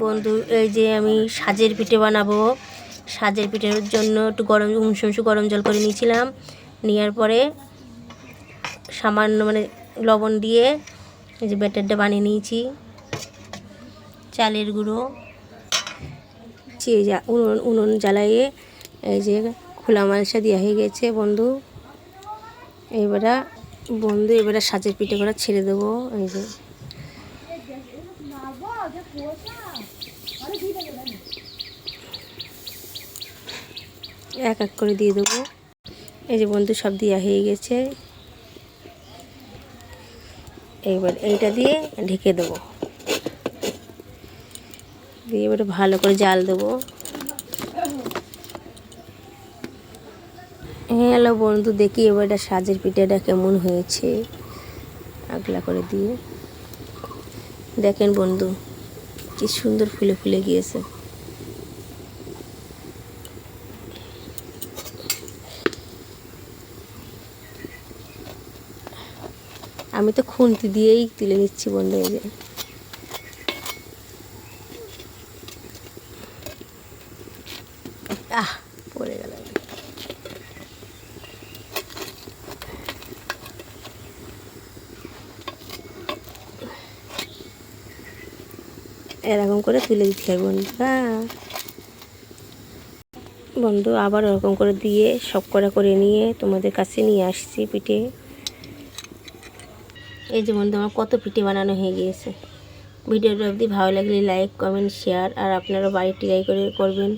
বন্ধু, এই যে আমি সাজের পিঠে বানাবো। সাজের পিঠের জন্য একটু উঁচু গরম জল করে নিয়েছিলাম। নেওয়ার পরে সামান্য লবণ দিয়ে এই যে ব্যাটারটা বানিয়ে নিয়েছি। চালের গুঁড়ো উনুন জ্বালাইয়ে এই যে খোলা মালসা দেওয়া হয়ে গেছে বন্ধু। এবারে সাজের পিঠে করে ছেড়ে দেবো। এই যে এক এক করে দিয়ে দেবো। এই যে বন্ধু সব দেওয়া হয়ে গেছে। এবার এইটা দিয়ে ঢেকে দেবো, দিয়ে এবারে ভালো করে জাল দেবো। হ্যালো বন্ধু, দেখি এবারটা সাজের পিঠাটা কেমন হয়েছে। আগলা করে দিয়ে দেখেন বন্ধু, কি সুন্দর ফুলে ফুলে গিয়েছে। আমি তো খুন্তি দিয়েই তুলে নিচ্ছি বন্ধু। এই যে পড়ে গেল। এরকম করে তুলে দিতে হয় বন্ধু। বন্ধু আবার এরকম করে দিয়ে সব করে নিয়ে তোমাদের কাছে নিয়ে আসছি পিঠে। এই যে বন্ধু আমার কত পিঠে বানানো হয়ে গিয়েছে। ভিডিওটা যদি ভালো লাগলে লাইক, কমেন্ট, শেয়ার, আর আপনারা বাড়ি ট্রাই করবেন।